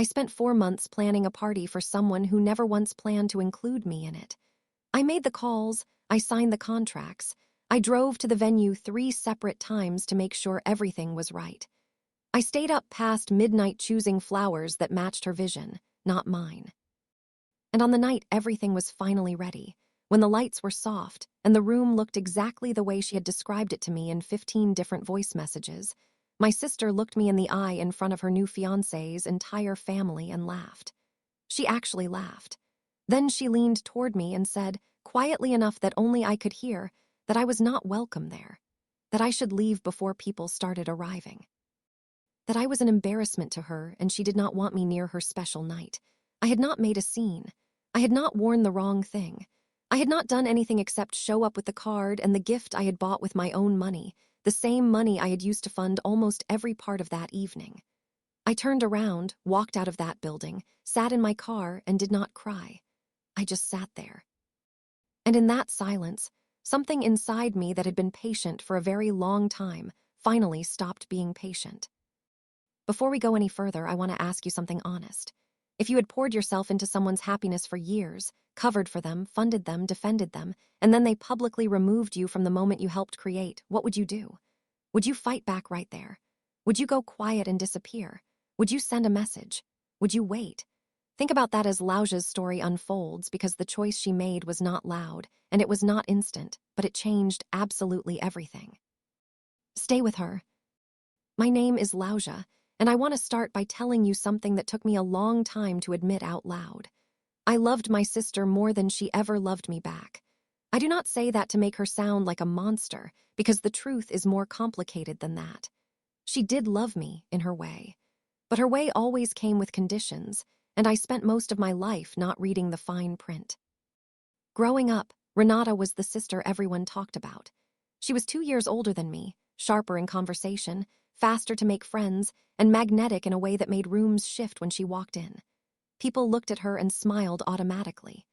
I spent 4 months planning a party for someone who never once planned to include me in it. I made the calls, I signed the contracts, I drove to the venue 3 separate times to make sure everything was right. I stayed up past midnight choosing flowers that matched her vision, not mine. And on the night everything was finally ready, when the lights were soft and the room looked exactly the way she had described it to me in 15 different voice messages, my sister looked me in the eye in front of her new fiancé's entire family and laughed. She actually laughed. Then she leaned toward me and said, quietly enough that only I could hear, that I was not welcome there, that I should leave before people started arriving, that I was an embarrassment to her and she did not want me near her special night. I had not made a scene. I had not worn the wrong thing. I had not done anything except show up with the card and the gift I had bought with my own money, the same money I had used to fund almost every part of that evening. I turned around, walked out of that building, sat in my car, and did not cry. I just sat there. And in that silence, something inside me that had been patient for a very long time finally stopped being patient. Before we go any further, I want to ask you something honest. If you had poured yourself into someone's happiness for years, covered for them, funded them, defended them, and then they publicly removed you from the moment you helped create, what would you do? Would you fight back right there? Would you go quiet and disappear? Would you send a message? Would you wait? Think about that as Lousia's story unfolds, because the choice she made was not loud, and it was not instant, but it changed absolutely everything. Stay with her. My name is Lousia, and I want to start by telling you something that took me a long time to admit out loud. I loved my sister more than she ever loved me back. I do not say that to make her sound like a monster, because the truth is more complicated than that. She did love me in her way, but her way always came with conditions, and I spent most of my life not reading the fine print. Growing up, Renata was the sister everyone talked about. She was 2 years older than me, sharper in conversation, faster to make friends, and magnetic in a way that made rooms shift when she walked in. People looked at her and smiled automatically.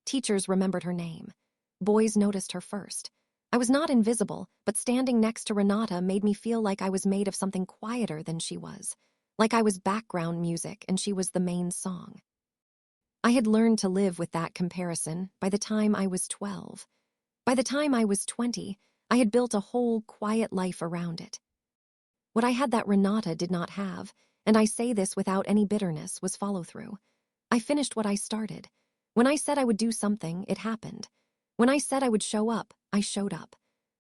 Teachers remembered her name. Boys noticed her first. I was not invisible, but standing next to Renata made me feel like I was made of something quieter than she was, like I was background music and she was the main song. I had learned to live with that comparison by the time I was 12. By the time I was 20, I had built a whole quiet life around it. What I had that Renata did not have, and I say this without any bitterness, was follow-through. I finished what I started. When I said I would do something, it happened. When I said I would show up, I showed up.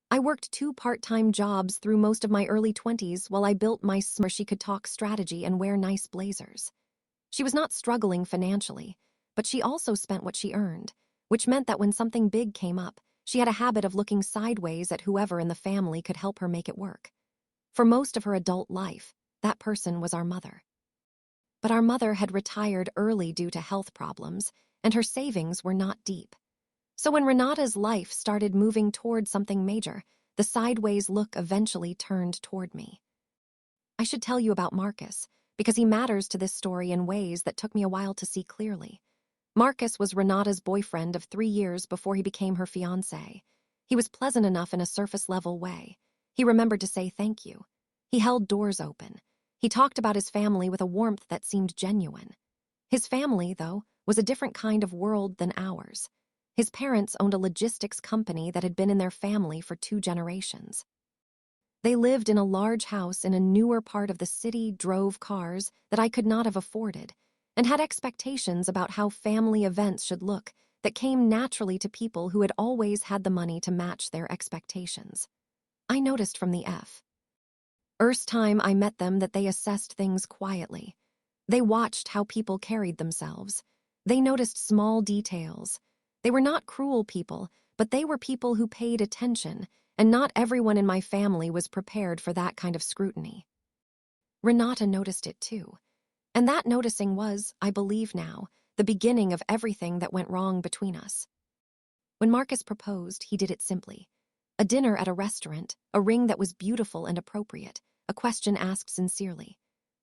I worked 2 part-time jobs through most of my early 20s while I built my where she could talk strategy and wear nice blazers. She was not struggling financially, but she also spent what she earned, which meant that when something big came up, she had a habit of looking sideways at whoever in the family could help her make it work. For most of her adult life, that person was our mother. But our mother had retired early due to health problems, and her savings were not deep. So when Renata's life started moving toward something major, the sideways look eventually turned toward me. I should tell you about Marcus, because he matters to this story in ways that took me a while to see clearly. Marcus was Renata's boyfriend of 3 years before he became her fiancé. He was pleasant enough in a surface-level way. He remembered to say thank you. He held doors open. He talked about his family with a warmth that seemed genuine. His family, though, was a different kind of world than ours. His parents owned a logistics company that had been in their family for 2 generations. They lived in a large house in a newer part of the city, drove cars that I could not have afforded, and had expectations about how family events should look that came naturally to people who had always had the money to match their expectations. I noticed from the first time I met them that they assessed things quietly. They watched how people carried themselves. They noticed small details. They were not cruel people, but they were people who paid attention, and not everyone in my family was prepared for that kind of scrutiny. Renata noticed it too, and that noticing was, I believe now, the beginning of everything that went wrong between us. When Marcus proposed, he did it simply. A dinner at a restaurant, a ring that was beautiful and appropriate, a question asked sincerely.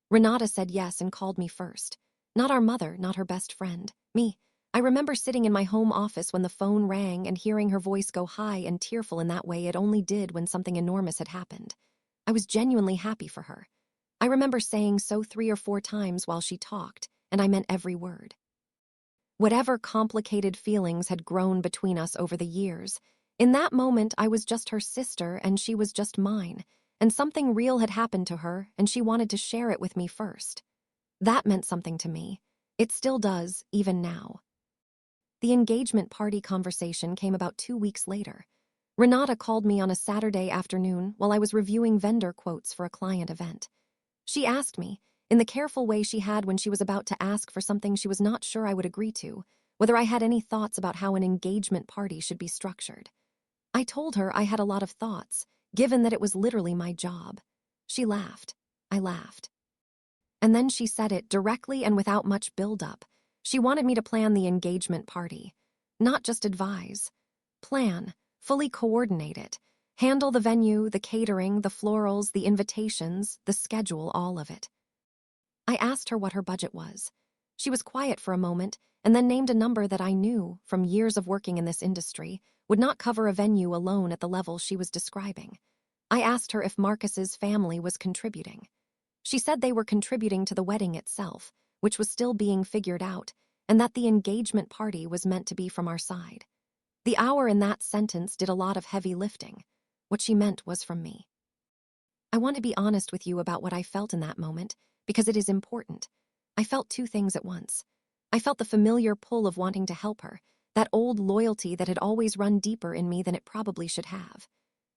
Renata said yes and called me first. Not our mother, not her best friend, me. I remember sitting in my home office when the phone rang and hearing her voice go high and tearful in that way it only did when something enormous had happened. I was genuinely happy for her. I remember saying so 3 or 4 times while she talked, and I meant every word. Whatever complicated feelings had grown between us over the years, in that moment I was just her sister and she was just mine, and something real had happened to her and she wanted to share it with me first. That meant something to me. It still does, even now. The engagement party conversation came about 2 weeks later. Renata called me on a Saturday afternoon while I was reviewing vendor quotes for a client event. She asked me, in the careful way she had when she was about to ask for something she was not sure I would agree to, whether I had any thoughts about how an engagement party should be structured. I told her I had a lot of thoughts, given that it was literally my job. She laughed. I laughed. And then she said it directly and without much build-up. She wanted me to plan the engagement party. Not just advise. Plan, fully coordinate it. Handle the venue, the catering, the florals, the invitations, the schedule, all of it. I asked her what her budget was. She was quiet for a moment and then named a number that I knew, from years of working in this industry, would not cover a venue alone at the level she was describing. I asked her if Marcus's family was contributing. She said they were contributing to the wedding itself, which was still being figured out, and that the engagement party was meant to be from our side. The hour in that sentence did a lot of heavy lifting. What she meant was from me. I want to be honest with you about what I felt in that moment, because it is important. I felt two things at once. I felt the familiar pull of wanting to help her, that old loyalty that had always run deeper in me than it probably should have.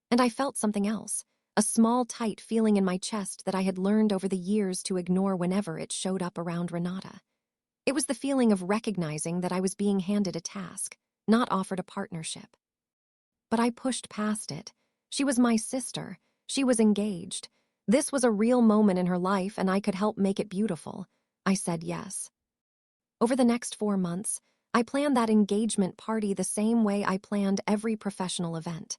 And I felt something else, a small, tight feeling in my chest that I had learned over the years to ignore whenever it showed up around Renata. It was the feeling of recognizing that I was being handed a task, not offered a partnership. But I pushed past it. She was my sister. She was engaged. This was a real moment in her life and I could help make it beautiful. I said yes. Over the next 4 months, I planned that engagement party the same way I planned every professional event.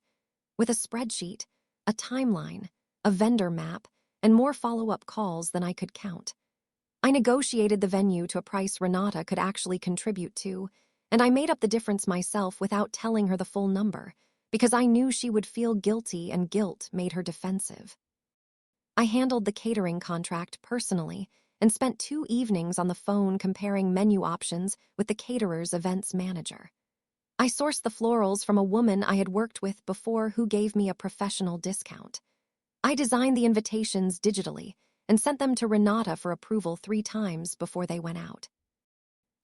With a spreadsheet, a timeline, a vendor map, and more follow-up calls than I could count. I negotiated the venue to a price Renata could actually contribute to, and I made up the difference myself without telling her the full number, because I knew she would feel guilty and guilt made her defensive. I handled the catering contract personally and spent 2 evenings on the phone comparing menu options with the caterer's events manager. I sourced the florals from a woman I had worked with before who gave me a professional discount. I designed the invitations digitally and sent them to Renata for approval 3 times before they went out.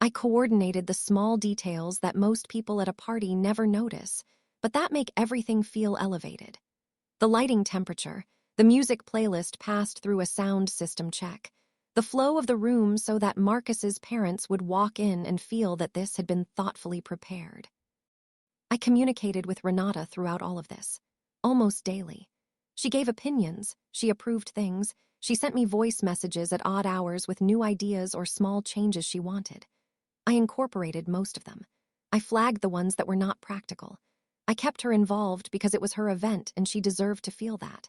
I coordinated the small details that most people at a party never notice, but that make everything feel elevated. The lighting temperature, the music playlist passed through a sound system check, the flow of the room so that Marcus's parents would walk in and feel that this had been thoughtfully prepared. I communicated with Renata throughout all of this, almost daily. She gave opinions, she approved things, she sent me voice messages at odd hours with new ideas or small changes she wanted. I incorporated most of them. I flagged the ones that were not practical. I kept her involved because it was her event and she deserved to feel that.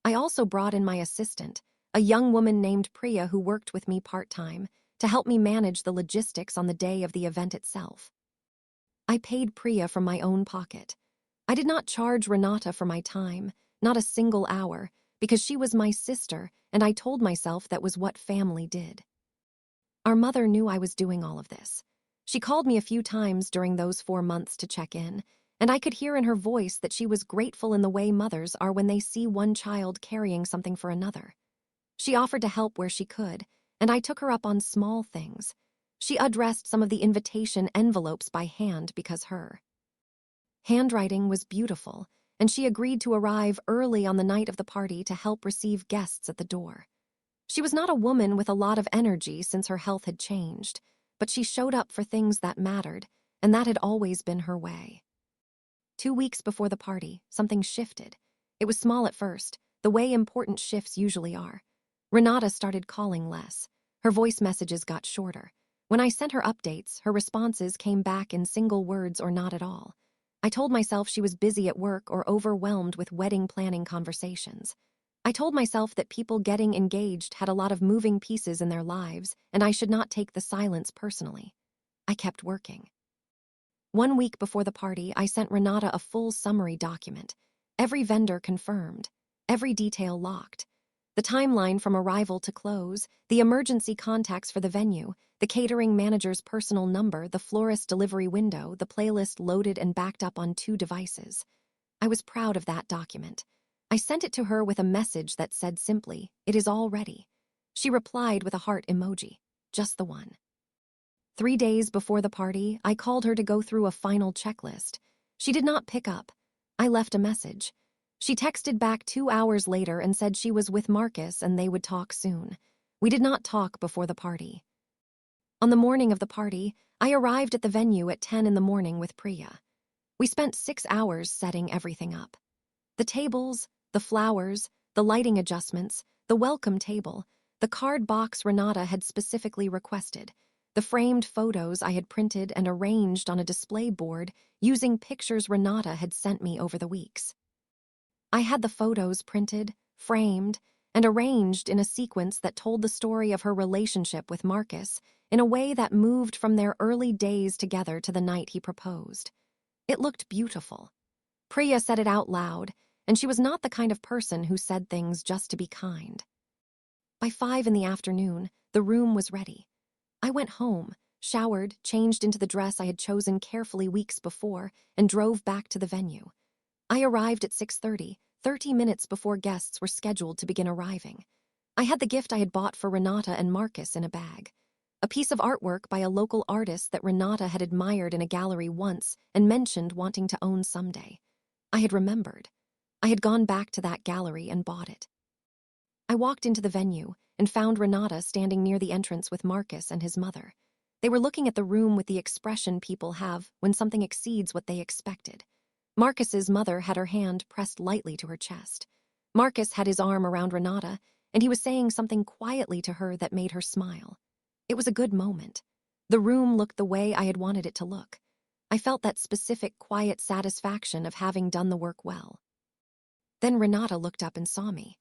I also brought in my assistant, a young woman named Priya who worked with me part-time, to help me manage the logistics on the day of the event itself. I paid Priya from my own pocket. I did not charge Renata for my time, not a single hour, because she was my sister and I told myself that was what family did. Our mother knew I was doing all of this. She called me a few times during those 4 months to check in, and I could hear in her voice that she was grateful in the way mothers are when they see one child carrying something for another. She offered to help where she could, and I took her up on small things. She addressed some of the invitation envelopes by hand because her handwriting was beautiful, and she agreed to arrive early on the night of the party to help receive guests at the door. She was not a woman with a lot of energy since her health had changed, but she showed up for things that mattered, and that had always been her way. 2 weeks before the party, something shifted. It was small at first, the way important shifts usually are. Renata started calling less. Her voice messages got shorter. When I sent her updates, her responses came back in single words or not at all. I told myself she was busy at work or overwhelmed with wedding planning conversations. I told myself that people getting engaged had a lot of moving pieces in their lives, and I should not take the silence personally. I kept working. 1 week before the party, I sent Renata a full summary document. Every vendor confirmed. Every detail locked. The timeline from arrival to close, the emergency contacts for the venue, the catering manager's personal number, the florist delivery window, the playlist loaded and backed up on 2 devices. I was proud of that document. I sent it to her with a message that said simply, "It is all ready." She replied with a heart emoji, just the one. 3 days before the party, I called her to go through a final checklist. She did not pick up. I left a message. She texted back 2 hours later and said she was with Marcus and they would talk soon. We did not talk before the party. On the morning of the party, I arrived at the venue at 10 in the morning with Priya. We spent 6 hours setting everything up. The tables, the flowers, the lighting adjustments, the welcome table, the card box Renata had specifically requested, the framed photos I had printed and arranged on a display board using pictures Renata had sent me over the weeks. I had the photos printed, framed, and arranged in a sequence that told the story of her relationship with Marcus in a way that moved from their early days together to the night he proposed. It looked beautiful. Priya said it out loud, and she was not the kind of person who said things just to be kind. By 5 in the afternoon, the room was ready. I went home, showered, changed into the dress I had chosen carefully weeks before, and drove back to the venue. I arrived at 6:30, 30 minutes before guests were scheduled to begin arriving. I had the gift I had bought for Renata and Marcus in a bag. A piece of artwork by a local artist that Renata had admired in a gallery once and mentioned wanting to own someday. I had remembered. I had gone back to that gallery and bought it. I walked into the venue and found Renata standing near the entrance with Marcus and his mother. They were looking at the room with the expression people have when something exceeds what they expected. Marcus's mother had her hand pressed lightly to her chest. Marcus had his arm around Renata, and he was saying something quietly to her that made her smile. It was a good moment. The room looked the way I had wanted it to look. I felt that specific, quiet satisfaction of having done the work well. Then Renata looked up and saw me.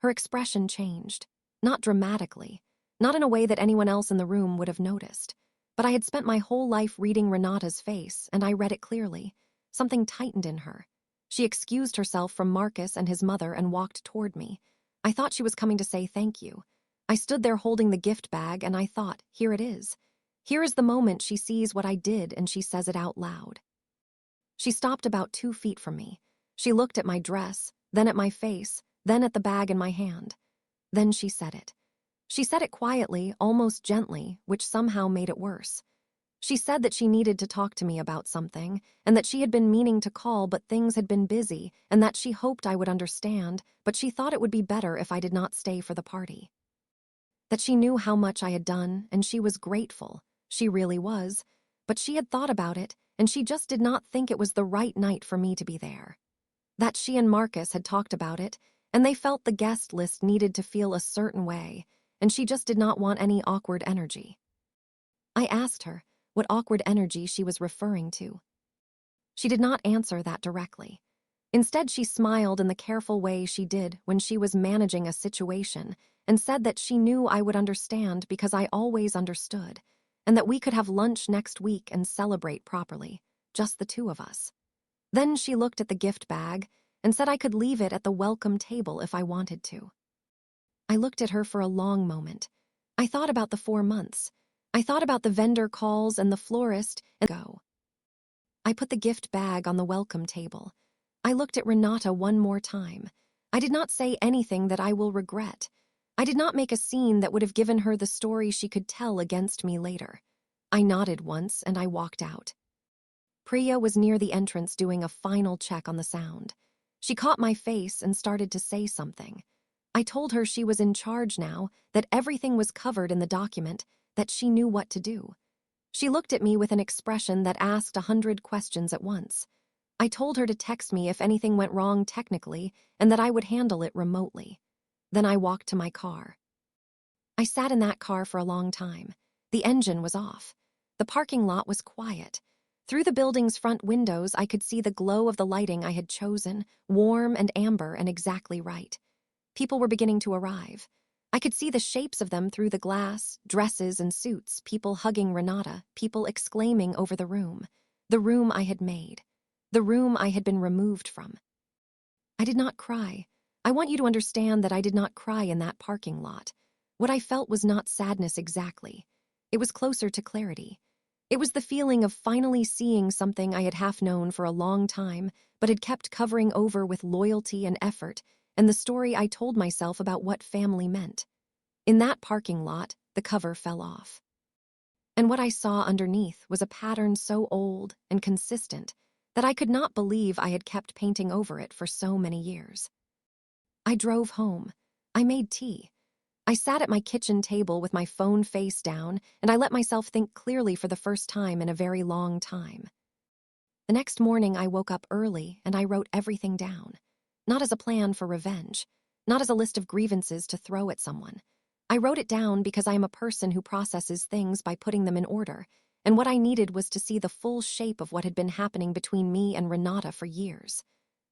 Her expression changed, not dramatically, not in a way that anyone else in the room would have noticed. But I had spent my whole life reading Renata's face, and I read it clearly. Something tightened in her. She excused herself from Marcus and his mother and walked toward me. I thought she was coming to say thank you. I stood there holding the gift bag, and I thought, here it is. Here is the moment she sees what I did and she says it out loud. She stopped about 2 feet from me. She looked at my dress, then at my face, then at the bag in my hand. Then she said it. She said it quietly, almost gently, which somehow made it worse. She said that she needed to talk to me about something, and that she had been meaning to call but things had been busy, and that she hoped I would understand, but she thought it would be better if I did not stay for the party. That she knew how much I had done, and she was grateful. She really was. But she had thought about it, and she just did not think it was the right night for me to be there. That she and Marcus had talked about it, and they felt the guest list needed to feel a certain way, and she just did not want any awkward energy. I asked her what awkward energy she was referring to. She did not answer that directly. Instead, she smiled in the careful way she did when she was managing a situation and said that she knew I would understand because I always understood, and that we could have lunch next week and celebrate properly, just the 2 of us. Then she looked at the gift bag and said I could leave it at the welcome table if I wanted to. I looked at her for a long moment. I thought about the 4 months. I thought about the vendor calls and the florist and go. I put the gift bag on the welcome table. I looked at Renata one more time. I did not say anything that I will regret. I did not make a scene that would have given her the story she could tell against me later. I nodded once and I walked out. Priya was near the entrance doing a final check on the sound. She caught my face and started to say something. I told her she was in charge now, that everything was covered in the document, that she knew what to do. She looked at me with an expression that asked 100 questions at once. I told her to text me if anything went wrong technically and that I would handle it remotely. Then I walked to my car. I sat in that car for a long time. The engine was off. The parking lot was quiet. Through the building's front windows, I could see the glow of the lighting I had chosen, warm and amber and exactly right. People were beginning to arrive. I could see the shapes of them through the glass, dresses and suits, people hugging Renata, people exclaiming over the room I had made, the room I had been removed from. I did not cry. I want you to understand that I did not cry in that parking lot. What I felt was not sadness exactly. It was closer to clarity. It was the feeling of finally seeing something I had half known for a long time, but had kept covering over with loyalty and effort, and the story I told myself about what family meant. In that parking lot, the cover fell off. And what I saw underneath was a pattern so old and consistent that I could not believe I had kept painting over it for so many years. I drove home. I made tea. I sat at my kitchen table with my phone face down, and I let myself think clearly for the first time in a very long time. The next morning, I woke up early and I wrote everything down. Not as a plan for revenge, not as a list of grievances to throw at someone. I wrote it down because I am a person who processes things by putting them in order, and what I needed was to see the full shape of what had been happening between me and Renata for years.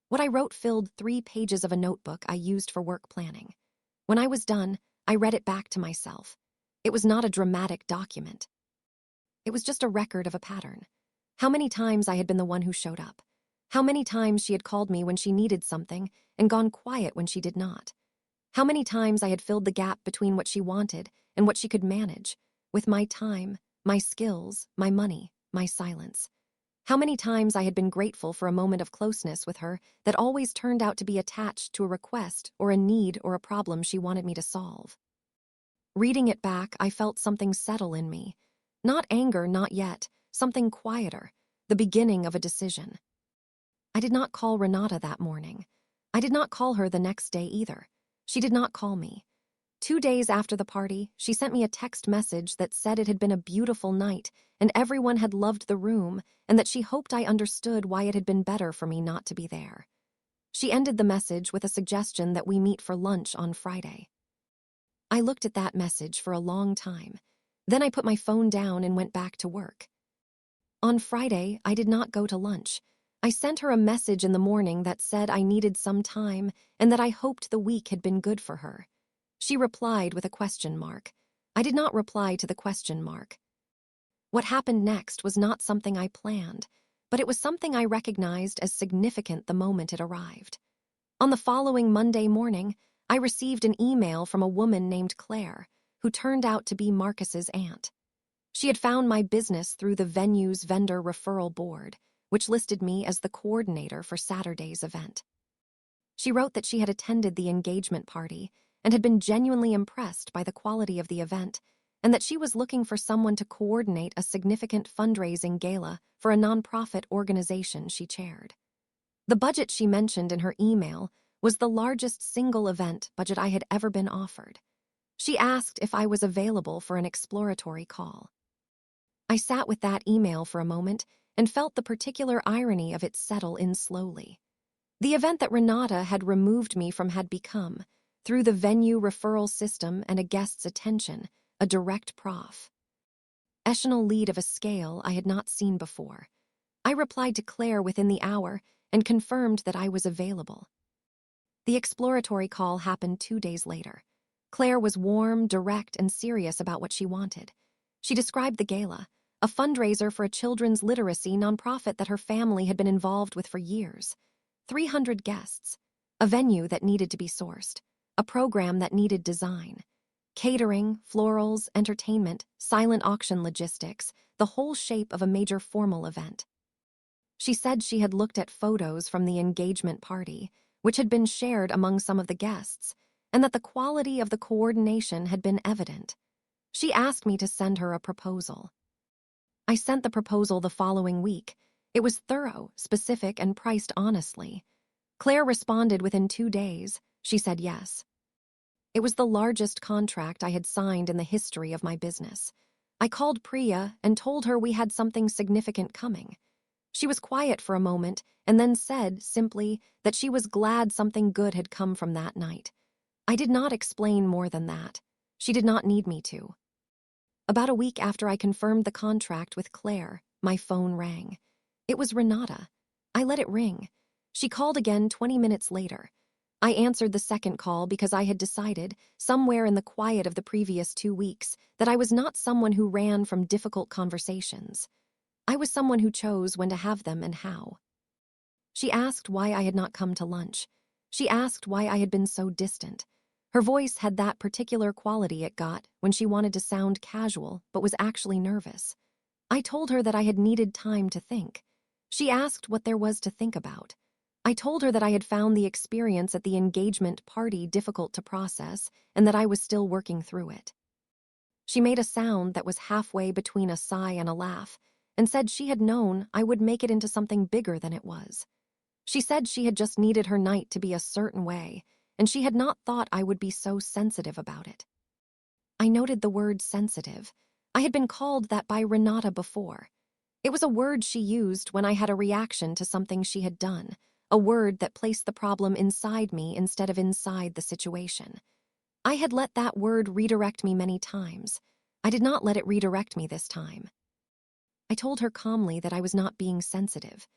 What I wrote filled 3 pages of a notebook I used for work planning. When I was done, I read it back to myself. It was not a dramatic document. It was just a record of a pattern. How many times I had been the one who showed up. How many times she had called me when she needed something and gone quiet when she did not. How many times I had filled the gap between what she wanted and what she could manage, with my time, my skills, my money, my silence. How many times I had been grateful for a moment of closeness with her that always turned out to be attached to a request or a need or a problem she wanted me to solve. Reading it back, I felt something settle in me. Not anger, not yet, something quieter, the beginning of a decision. I did not call Renata that morning. I did not call her the next day either. She did not call me. 2 days after the party, she sent me a text message that said it had been a beautiful night and everyone had loved the room and that she hoped I understood why it had been better for me not to be there. She ended the message with a suggestion that we meet for lunch on Friday. I looked at that message for a long time. Then I put my phone down and went back to work. On Friday, I did not go to lunch. I sent her a message in the morning that said I needed some time and that I hoped the week had been good for her. She replied with a question mark. I did not reply to the question mark. What happened next was not something I planned, but it was something I recognized as significant the moment it arrived. On the following Monday morning, I received an email from a woman named Claire, who turned out to be Marcus's aunt. She had found my business through the venue's vendor referral board, which listed me as the coordinator for Saturday's event. She wrote that she had attended the engagement party and had been genuinely impressed by the quality of the event, and that she was looking for someone to coordinate a significant fundraising gala for a nonprofit organization she chaired. The budget she mentioned in her email was the largest single event budget I had ever been offered. She asked if I was available for an exploratory call. I sat with that email for a moment and felt the particular irony of it settle in slowly. The event that Renata had removed me from had become, through the venue referral system and a guest's attention, a direct professional lead of a scale I had not seen before. I replied to Claire within the hour and confirmed that I was available. The exploratory call happened 2 days later. Claire was warm, direct, and serious about what she wanted. She described the gala, a fundraiser for a children's literacy nonprofit that her family had been involved with for years. 300 guests, a venue that needed to be sourced, a program that needed design, catering, florals, entertainment, silent auction logistics, the whole shape of a major formal event. She said she had looked at photos from the engagement party, which had been shared among some of the guests, and that the quality of the coordination had been evident. She asked me to send her a proposal. I sent the proposal the following week. It was thorough, specific, and priced honestly. Claire responded within 2 days. She said yes. It was the largest contract I had signed in the history of my business. I called Priya and told her we had something significant coming. She was quiet for a moment and then said, simply, that she was glad something good had come from that night. I did not explain more than that. She did not need me to. About a week after I confirmed the contract with Claire, my phone rang. It was Renata. I let it ring. She called again 20 minutes later. I answered the second call because I had decided, somewhere in the quiet of the previous 2 weeks, that I was not someone who ran from difficult conversations. I was someone who chose when to have them and how. She asked why I had not come to lunch. She asked why I had been so distant. Her voice had that particular quality it got when she wanted to sound casual but was actually nervous. I told her that I had needed time to think. She asked what there was to think about. I told her that I had found the experience at the engagement party difficult to process and that I was still working through it. She made a sound that was halfway between a sigh and a laugh and said she had known I would make it into something bigger than it was. She said she had just needed her night to be a certain way, and she had not thought I would be so sensitive about it. I noted the word sensitive. I had been called that by Renata before. It was a word she used when I had a reaction to something she had done, a word that placed the problem inside me instead of inside the situation. I had let that word redirect me many times. I did not let it redirect me this time. I told her calmly that I was not being sensitive.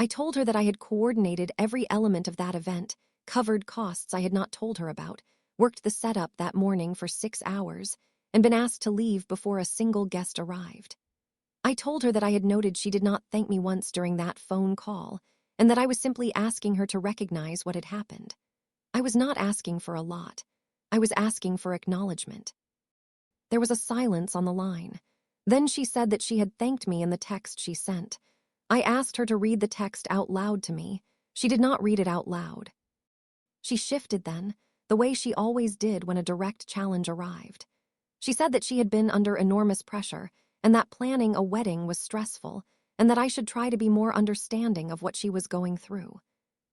I told her that I had coordinated every element of that event, covered costs I had not told her about, worked the setup that morning for 6 hours, and been asked to leave before a single guest arrived. I told her that I had noted she did not thank me once during that phone call, and that I was simply asking her to recognize what had happened. I was not asking for a lot. I was asking for acknowledgement. There was a silence on the line. Then she said that she had thanked me in the text she sent. I asked her to read the text out loud to me. She did not read it out loud. She shifted then, the way she always did when a direct challenge arrived. She said that she had been under enormous pressure and that planning a wedding was stressful and that I should try to be more understanding of what she was going through.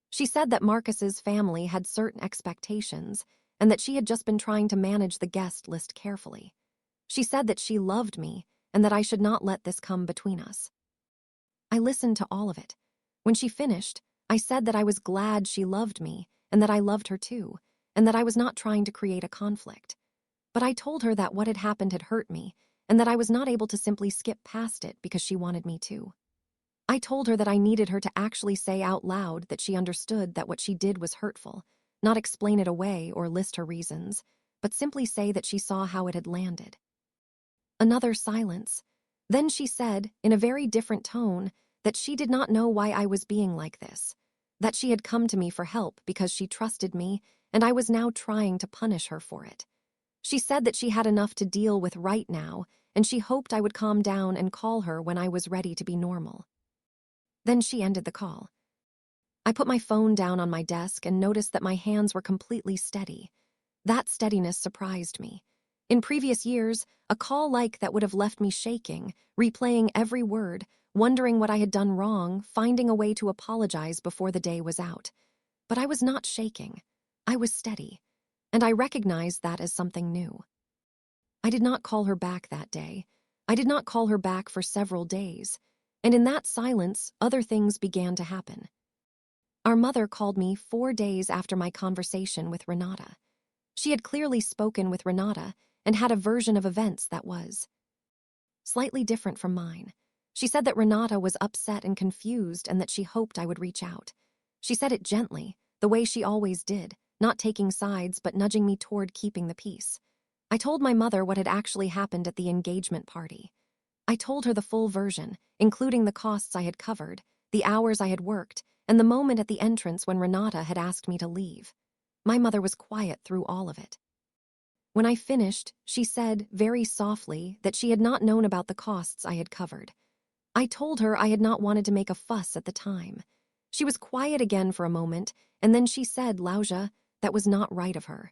She said that Marcus's family had certain expectations and that she had just been trying to manage the guest list carefully. She said that she loved me and that I should not let this come between us. I listened to all of it. When she finished, I said that I was glad she loved me and that I loved her too, and that I was not trying to create a conflict. But I told her that what had happened had hurt me and that I was not able to simply skip past it because she wanted me to. I told her that I needed her to actually say out loud that she understood that what she did was hurtful, not explain it away or list her reasons, but simply say that she saw how it had landed. Another silence. Then she said, in a very different tone, that she did not know why I was being like this, that she had come to me for help because she trusted me and I was now trying to punish her for it. She said that she had enough to deal with right now and she hoped I would calm down and call her when I was ready to be normal. Then she ended the call. I put my phone down on my desk and noticed that my hands were completely steady. That steadiness surprised me. In previous years, a call like that would have left me shaking, replaying every word, wondering what I had done wrong, finding a way to apologize before the day was out. But I was not shaking. I was steady, and I recognized that as something new. I did not call her back that day. I did not call her back for several days, and in that silence, other things began to happen. Our mother called me 4 days after my conversation with Renata. She had clearly spoken with Renata and had a version of events that was slightly different from mine. She said that Renata was upset and confused and that she hoped I would reach out. She said it gently, the way she always did, not taking sides but nudging me toward keeping the peace. I told my mother what had actually happened at the engagement party. I told her the full version, including the costs I had covered, the hours I had worked, and the moment at the entrance when Renata had asked me to leave. My mother was quiet through all of it. When I finished, she said, very softly, that she had not known about the costs I had covered. I told her I had not wanted to make a fuss at the time. She was quiet again for a moment, and then she said, "Lousia, that was not right of her."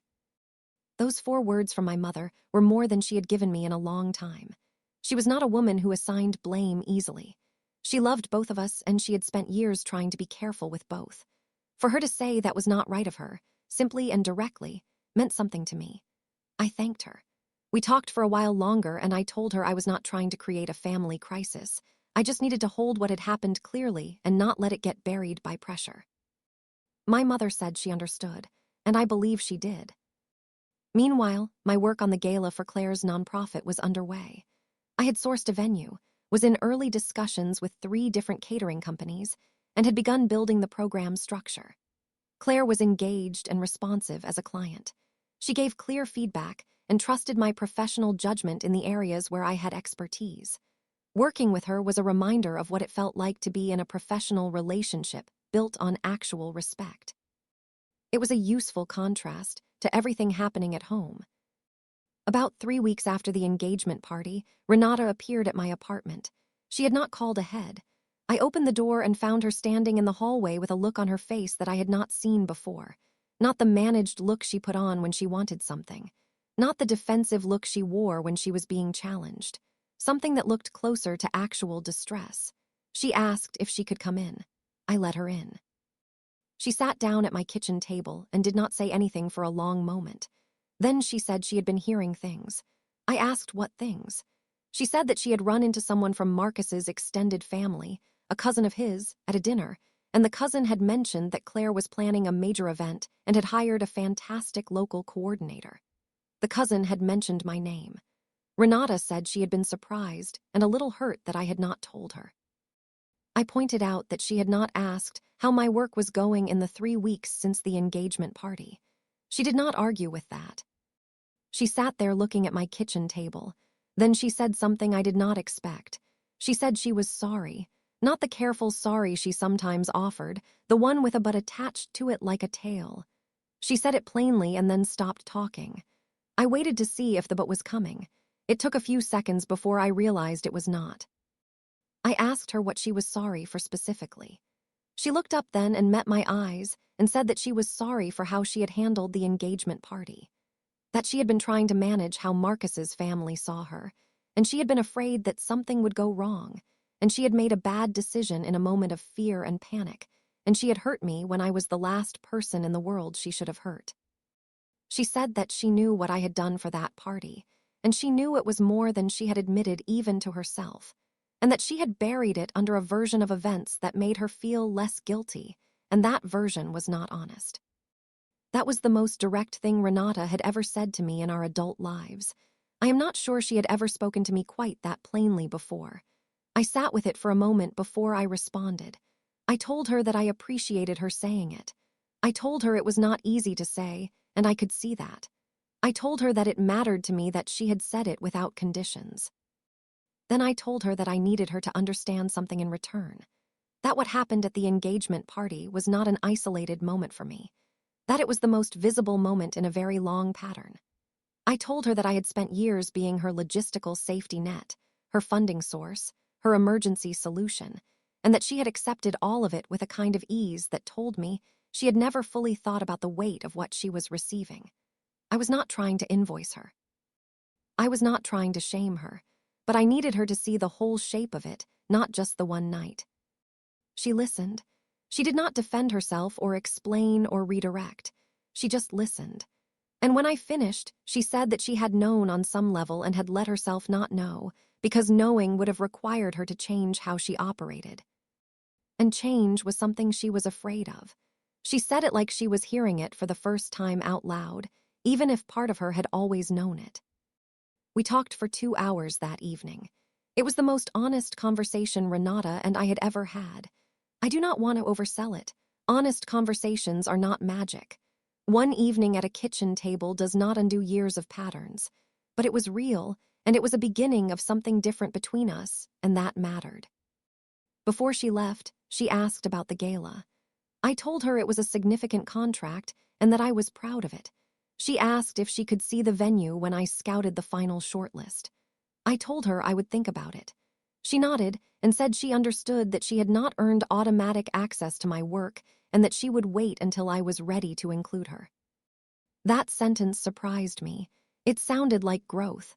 Those 4 words from my mother were more than she had given me in a long time. She was not a woman who assigned blame easily. She loved both of us, and she had spent years trying to be careful with both. For her to say that was not right of her, simply and directly, meant something to me. I thanked her. We talked for a while longer, and I told her I was not trying to create a family crisis. I just needed to hold what had happened clearly and not let it get buried by pressure. My mother said she understood, and I believe she did. Meanwhile, my work on the gala for Claire's nonprofit was underway. I had sourced a venue, was in early discussions with 3 different catering companies, and had begun building the program structure. Claire was engaged and responsive as a client. She gave clear feedback and trusted my professional judgment in the areas where I had expertise. Working with her was a reminder of what it felt like to be in a professional relationship built on actual respect. It was a useful contrast to everything happening at home. About 3 weeks after the engagement party, Renata appeared at my apartment. She had not called ahead. I opened the door and found her standing in the hallway with a look on her face that I had not seen before. Not the managed look she put on when she wanted something. Not the defensive look she wore when she was being challenged. Something that looked closer to actual distress. She asked if she could come in. I let her in. She sat down at my kitchen table and did not say anything for a long moment. Then she said she had been hearing things. I asked what things. She said that she had run into someone from Marcus's extended family, a cousin of his, at a dinner, and the cousin had mentioned that Claire was planning a major event and had hired a fantastic local coordinator. The cousin had mentioned my name. Renata said she had been surprised and a little hurt that I had not told her. I pointed out that she had not asked how my work was going in the 3 weeks since the engagement party. She did not argue with that. She sat there looking at my kitchen table. Then she said something I did not expect. She said she was sorry, not the careful sorry she sometimes offered, the one with a but attached to it like a tail. She said it plainly and then stopped talking. I waited to see if the but was coming. It took a few seconds before I realized it was not. I asked her what she was sorry for specifically. She looked up then and met my eyes and said that she was sorry for how she had handled the engagement party. That she had been trying to manage how Marcus's family saw her, and she had been afraid that something would go wrong, and she had made a bad decision in a moment of fear and panic, and she had hurt me when I was the last person in the world she should have hurt. She said that she knew what I had done for that party, and she knew it was more than she had admitted even to herself, and that she had buried it under a version of events that made her feel less guilty, and that version was not honest. That was the most direct thing Renata had ever said to me in our adult lives. I am not sure she had ever spoken to me quite that plainly before. I sat with it for a moment before I responded. I told her that I appreciated her saying it. I told her it was not easy to say, and I could see that. I told her that it mattered to me that she had said it without conditions. Then I told her that I needed her to understand something in return. That what happened at the engagement party was not an isolated moment for me. That it was the most visible moment in a very long pattern. I told her that I had spent years being her logistical safety net, her funding source, her emergency solution, and that she had accepted all of it with a kind of ease that told me she had never fully thought about the weight of what she was receiving. I was not trying to invoice her. I was not trying to shame her, but I needed her to see the whole shape of it, not just the one night. She listened. She did not defend herself or explain or redirect. She just listened. And when I finished, she said that she had known on some level and had let herself not know, because knowing would have required her to change how she operated. And change was something she was afraid of. She said it like she was hearing it for the first time out loud, even if part of her had always known it. We talked for 2 hours that evening. It was the most honest conversation Renata and I had ever had. I do not want to oversell it. Honest conversations are not magic. One evening at a kitchen table does not undo years of patterns. But it was real, and it was a beginning of something different between us, and that mattered. Before she left, she asked about the gala. I told her it was a significant contract and that I was proud of it. She asked if she could see the venue when I scouted the final shortlist. I told her I would think about it. She nodded and said she understood that she had not earned automatic access to my work and that she would wait until I was ready to include her. That sentence surprised me. It sounded like growth.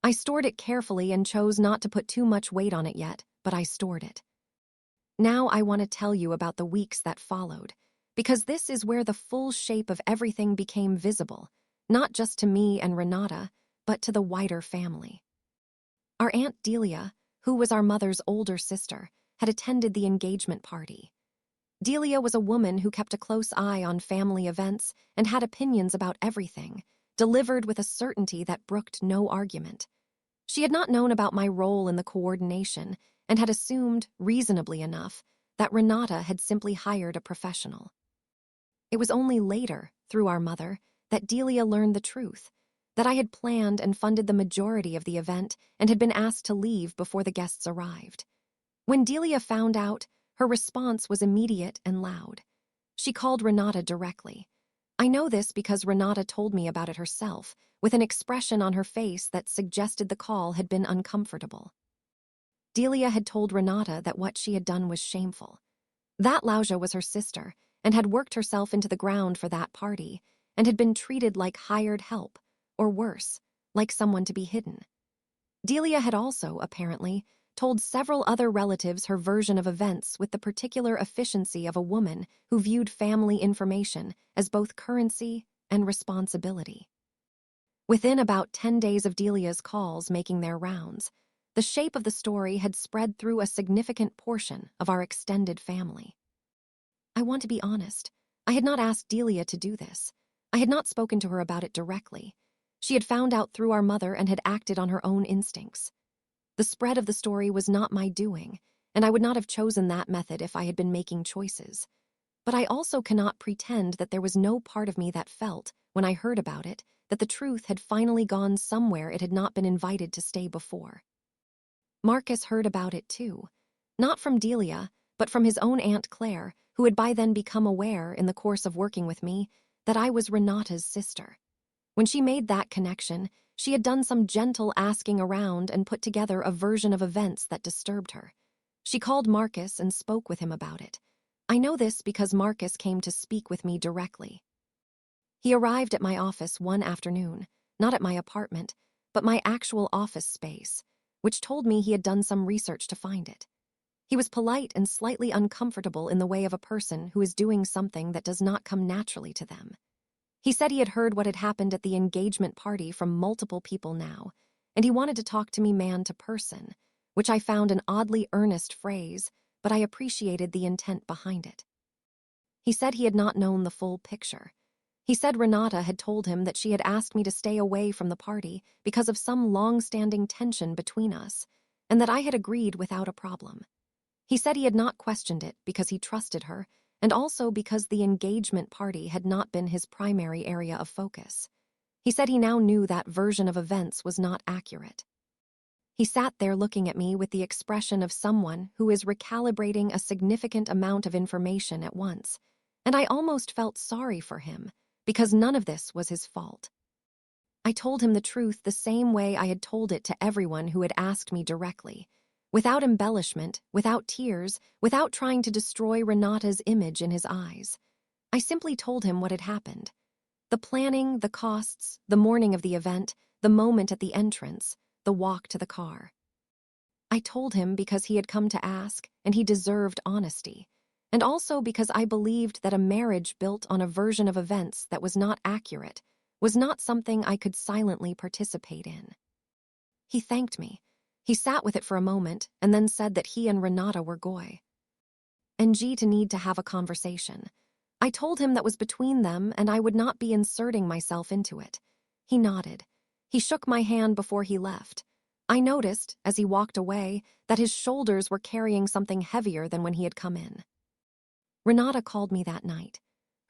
I stored it carefully and chose not to put too much weight on it yet, but I stored it. Now I want to tell you about the weeks that followed, because this is where the full shape of everything became visible, not just to me and Renata, but to the wider family. Our Aunt Delia, who was our mother's older sister, had attended the engagement party. Delia was a woman who kept a close eye on family events and had opinions about everything, delivered with a certainty that brooked no argument. She had not known about my role in the coordination and had assumed, reasonably enough, that Renata had simply hired a professional. It was only later, through our mother, that Delia learned the truth, that I had planned and funded the majority of the event and had been asked to leave before the guests arrived. When Delia found out, her response was immediate and loud. She called Renata directly. I know this because Renata told me about it herself, with an expression on her face that suggested the call had been uncomfortable. Delia had told Renata that what she had done was shameful. That Lousia was her sister and had worked herself into the ground for that party and had been treated like hired help, or worse, like someone to be hidden. Delia had also, apparently, told several other relatives her version of events with the particular efficiency of a woman who viewed family information as both currency and responsibility. Within about 10 days of Delia's calls making their rounds, the shape of the story had spread through a significant portion of our extended family. I want to be honest. I had not asked Delia to do this. I had not spoken to her about it directly. She had found out through our mother and had acted on her own instincts. The spread of the story was not my doing, and I would not have chosen that method if I had been making choices. But I also cannot pretend that there was no part of me that felt, when I heard about it, that the truth had finally gone somewhere it had not been invited to stay before. Marcus heard about it too, not from Delia, but from his own Aunt Claire, who had by then become aware, in the course of working with me, that I was Renata's sister. When she made that connection, she had done some gentle asking around and put together a version of events that disturbed her. She called Marcus and spoke with him about it. I know this because Marcus came to speak with me directly. He arrived at my office one afternoon, not at my apartment, but my actual office space, which told me he had done some research to find it. He was polite and slightly uncomfortable in the way of a person who is doing something that does not come naturally to them. He said he had heard what had happened at the engagement party from multiple people now, and he wanted to talk to me man to person, which I found an oddly earnest phrase, but I appreciated the intent behind it. He said he had not known the full picture. He said Renata had told him that she had asked me to stay away from the party because of some long-standing tension between us, and that I had agreed without a problem. He said he had not questioned it because he trusted her, and also because the engagement party had not been his primary area of focus. He said he now knew that version of events was not accurate. He sat there looking at me with the expression of someone who is recalibrating a significant amount of information at once, and I almost felt sorry for him, because none of this was his fault. I told him the truth the same way I had told it to everyone who had asked me directly, without embellishment, without tears, without trying to destroy Renata's image in his eyes. I simply told him what had happened. The planning, the costs, the morning of the event, the moment at the entrance, the walk to the car. I told him because he had come to ask, and he deserved honesty, and also because I believed that a marriage built on a version of events that was not accurate was not something I could silently participate in. He thanked me. He sat with it for a moment and then said that he and Renata were goy. And to need to have a conversation. I told him that was between them and I would not be inserting myself into it. He nodded. He shook my hand before he left. I noticed, as he walked away, that his shoulders were carrying something heavier than when he had come in. Renata called me that night.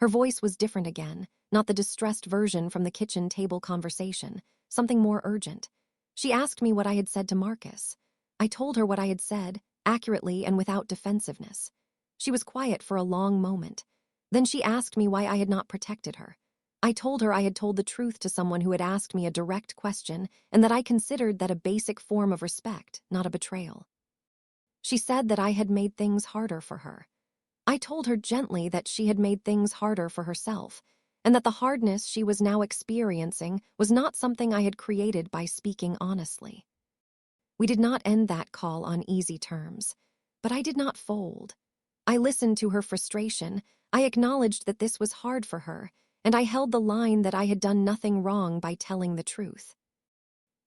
Her voice was different again, not the distressed version from the kitchen table conversation, something more urgent. She asked me what I had said to Marcus. I told her what I had said, accurately and without defensiveness. She was quiet for a long moment. Then she asked me why I had not protected her. I told her I had told the truth to someone who had asked me a direct question and that I considered that a basic form of respect, not a betrayal. She said that I had made things harder for her. I told her gently that she had made things harder for herself, and that the hardness she was now experiencing was not something I had created by speaking honestly. We did not end that call on easy terms, but I did not fold. I listened to her frustration, I acknowledged that this was hard for her, and I held the line that I had done nothing wrong by telling the truth.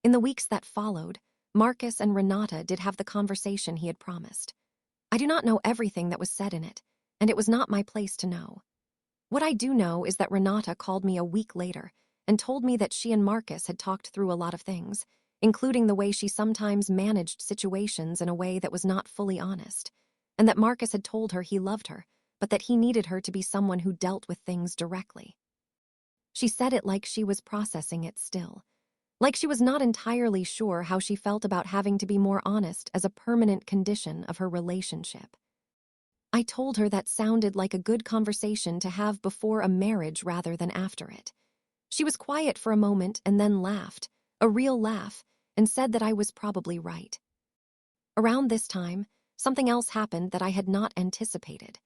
In the weeks that followed, Marcus and Renata did have the conversation he had promised. I do not know everything that was said in it, and it was not my place to know. What I do know is that Renata called me a week later and told me that she and Marcus had talked through a lot of things, including the way she sometimes managed situations in a way that was not fully honest, and that Marcus had told her he loved her, but that he needed her to be someone who dealt with things directly. She said it like she was processing it still, like she was not entirely sure how she felt about having to be more honest as a permanent condition of her relationship. I told her that sounded like a good conversation to have before a marriage rather than after it. She was quiet for a moment and then laughed, a real laugh, and said that I was probably right. Around this time, something else happened that I had not anticipated.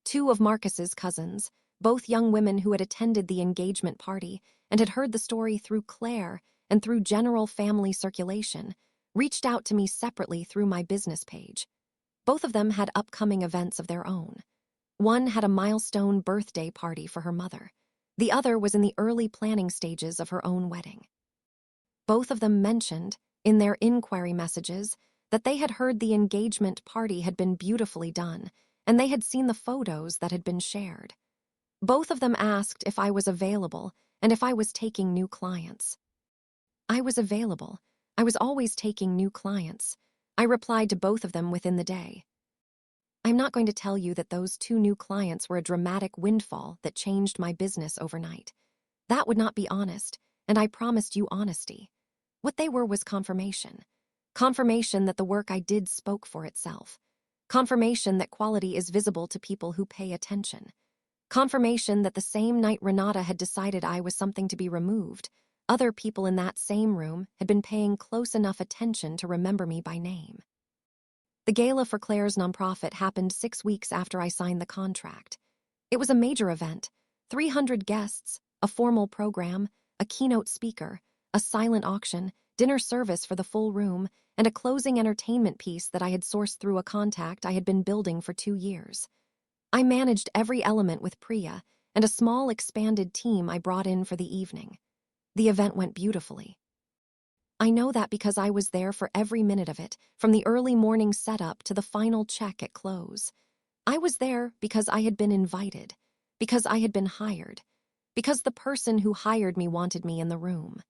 Two of Marcus's cousins, both young women who had attended the engagement party and had heard the story through Claire and through general family circulation, reached out to me separately through my business page. Both of them had upcoming events of their own. One had a milestone birthday party for her mother. The other was in the early planning stages of her own wedding. Both of them mentioned, in their inquiry messages, that they had heard the engagement party had been beautifully done, and they had seen the photos that had been shared. Both of them asked if I was available and if I was taking new clients. I was available. I was always taking new clients. I replied to both of them within the day. I'm not going to tell you that those two new clients were a dramatic windfall that changed my business overnight. That would not be honest, and I promised you honesty. What they were was confirmation. Confirmation that the work I did spoke for itself. Confirmation that quality is visible to people who pay attention. Confirmation that the same night Renata had decided I was something to be removed, other people in that same room had been paying close enough attention to remember me by name. The gala for Claire's nonprofit happened 6 weeks after I signed the contract. It was a major event, 300 guests, a formal program, a keynote speaker, a silent auction, dinner service for the full room, and a closing entertainment piece that I had sourced through a contact I had been building for 2 years. I managed every element with Priya and a small expanded team I brought in for the evening. The event went beautifully. I know that because I was there for every minute of it, from the early morning setup to the final check at close. I was there because I had been invited, because I had been hired, because the person who hired me wanted me in the room.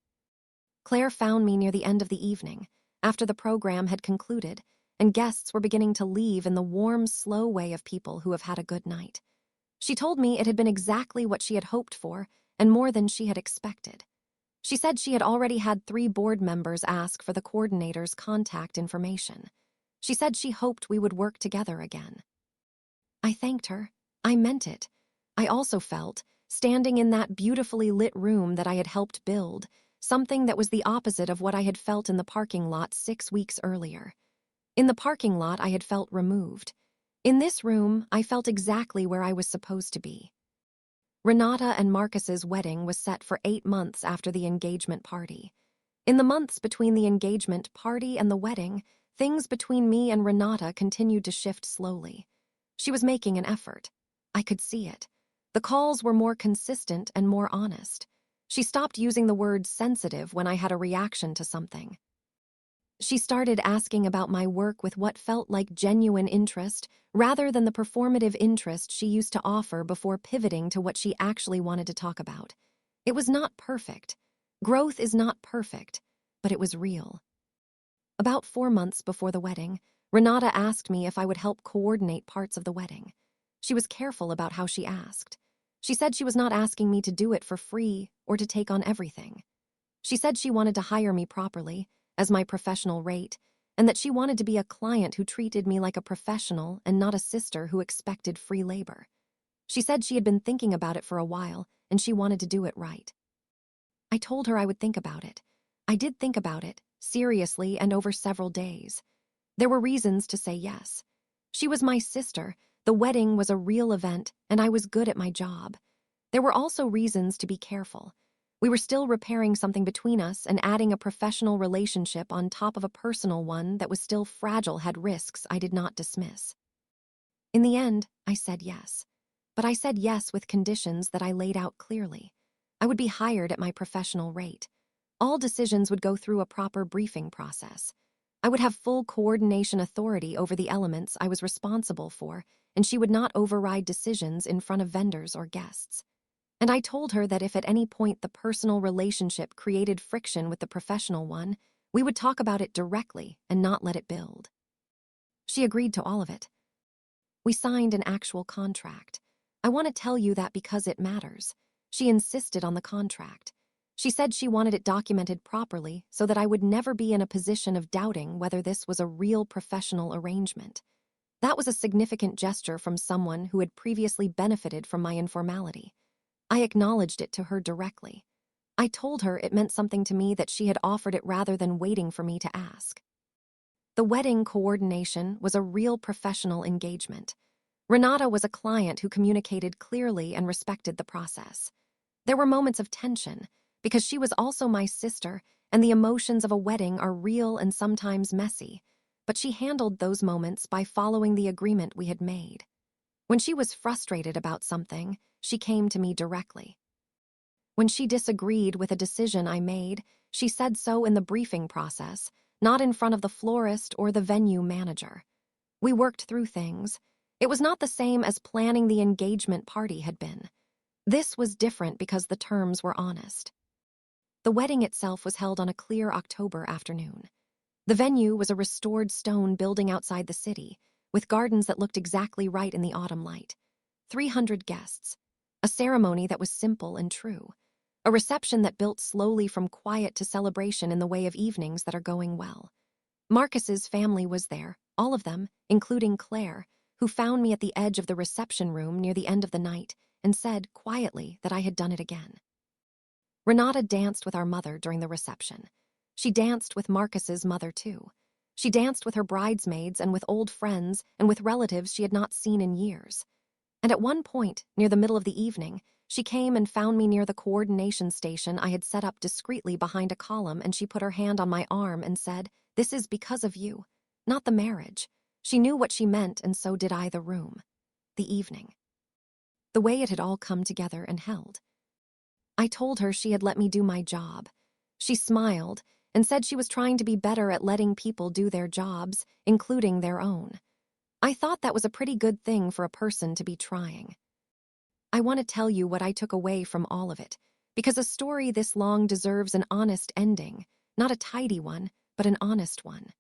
Claire found me near the end of the evening, after the program had concluded, and guests were beginning to leave in the warm, slow way of people who have had a good night. She told me it had been exactly what she had hoped for, and more than she had expected. She said she had already had 3 board members ask for the coordinator's contact information. She said she hoped we would work together again. I thanked her. I meant it. I also felt, standing in that beautifully lit room that I had helped build, something that was the opposite of what I had felt in the parking lot 6 weeks earlier. In the parking lot, I had felt removed. In this room, I felt exactly where I was supposed to be. Renata and Marcus's wedding was set for 8 months after the engagement party. In the months between the engagement party and the wedding, things between me and Renata continued to shift slowly. She was making an effort. I could see it. The calls were more consistent and more honest. She stopped using the word sensitive when I had a reaction to something. She started asking about my work with what felt like genuine interest, rather than the performative interest she used to offer before pivoting to what she actually wanted to talk about. It was not perfect. Growth is not perfect, but it was real. About 4 months before the wedding, Renata asked me if I would help coordinate parts of the wedding. She was careful about how she asked. She said she was not asking me to do it for free or to take on everything. She said she wanted to hire me properly, as my professional rate, and that she wanted to be a client who treated me like a professional and not a sister who expected free labor. She said she had been thinking about it for a while, and she wanted to do it right. I told her I would think about it. I did think about it, seriously and over several days. There were reasons to say yes. She was my sister, the wedding was a real event, and I was good at my job. There were also reasons to be careful. We were still repairing something between us, and adding a professional relationship on top of a personal one that was still fragile had risks I did not dismiss. In the end, I said yes. But I said yes with conditions that I laid out clearly. I would be hired at my professional rate. All decisions would go through a proper briefing process. I would have full coordination authority over the elements I was responsible for, and she would not override decisions in front of vendors or guests. And I told her that if at any point the personal relationship created friction with the professional one, we would talk about it directly and not let it build. She agreed to all of it. We signed an actual contract. I want to tell you that because it matters. She insisted on the contract. She said she wanted it documented properly so that I would never be in a position of doubting whether this was a real professional arrangement. That was a significant gesture from someone who had previously benefited from my informality. I acknowledged it to her directly. I told her it meant something to me that she had offered it rather than waiting for me to ask. The wedding coordination was a real professional engagement. Renata was a client who communicated clearly and respected the process. There were moments of tension, because she was also my sister, and the emotions of a wedding are real and sometimes messy, but she handled those moments by following the agreement we had made. When she was frustrated about something, she came to me directly. When she disagreed with a decision I made, she said so in the briefing process, not in front of the florist or the venue manager. We worked through things. It was not the same as planning the engagement party had been. This was different because the terms were honest. The wedding itself was held on a clear October afternoon. The venue was a restored stone building outside the city, with gardens that looked exactly right in the autumn light. 300 guests. A ceremony that was simple and true. A reception that built slowly from quiet to celebration in the way of evenings that are going well. Marcus's family was there, all of them, including Claire, who found me at the edge of the reception room near the end of the night and said quietly that I had done it again. Renata danced with our mother during the reception. She danced with Marcus's mother too. She danced with her bridesmaids and with old friends and with relatives she had not seen in years. And at one point, near the middle of the evening, she came and found me near the coordination station I had set up discreetly behind a column, and she put her hand on my arm and said, "This is because of you, not the marriage." She knew what she meant, and so did I the room. The evening. The way it had all come together and held. I told her she had let me do my job. She smiled and said she was trying to be better at letting people do their jobs, including their own. I thought that was a pretty good thing for a person to be trying. I want to tell you what I took away from all of it, because a story this long deserves an honest ending, not a tidy one, but an honest one.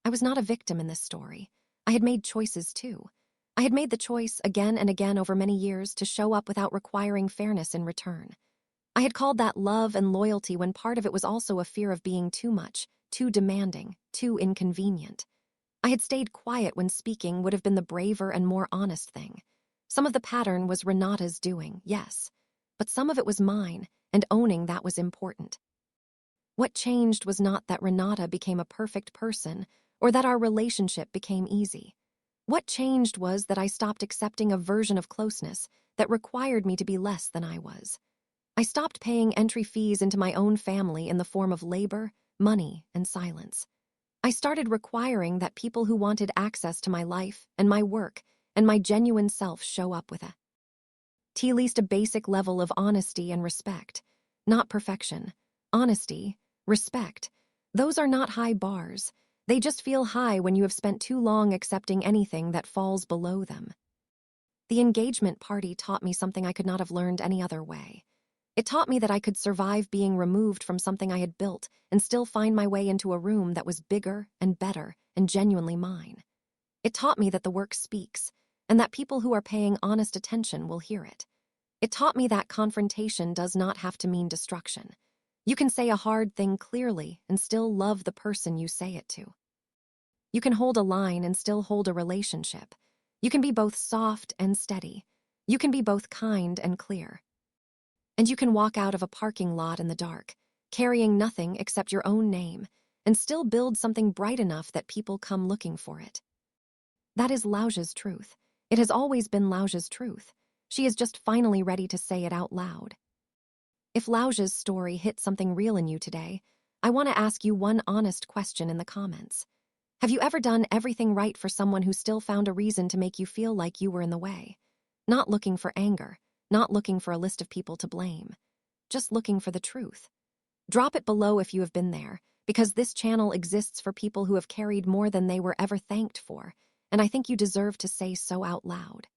I was not a victim in this story. I had made choices too. I had made the choice again and again over many years to show up without requiring fairness in return. I had called that love and loyalty when part of it was also a fear of being too much, too demanding, too inconvenient. I had stayed quiet when speaking would have been the braver and more honest thing. Some of the pattern was Renata's doing, yes, but some of it was mine, and owning that was important. What changed was not that Renata became a perfect person or that our relationship became easy. What changed was that I stopped accepting a version of closeness that required me to be less than I was. I stopped paying entry fees into my own family in the form of labor, money, and silence. I started requiring that people who wanted access to my life and my work and my genuine self show up with at least a basic level of honesty and respect. Not perfection. Honesty, respect. Those are not high bars. They just feel high when you have spent too long accepting anything that falls below them. The engagement party taught me something I could not have learned any other way. It taught me that I could survive being removed from something I had built and still find my way into a room that was bigger and better and genuinely mine. It taught me that the work speaks, and that people who are paying honest attention will hear it. It taught me that confrontation does not have to mean destruction. You can say a hard thing clearly and still love the person you say it to. You can hold a line and still hold a relationship. You can be both soft and steady. You can be both kind and clear. And you can walk out of a parking lot in the dark, carrying nothing except your own name, and still build something bright enough that people come looking for it. That is Lousia's truth. It has always been Lousia's truth. She is just finally ready to say it out loud. If Lousia's story hit something real in you today, I want to ask you one honest question in the comments. Have you ever done everything right for someone who still found a reason to make you feel like you were in the way? Not looking for anger, not looking for a list of people to blame, just looking for the truth. Drop it below if you have been there, because this channel exists for people who have carried more than they were ever thanked for, and I think you deserve to say so out loud.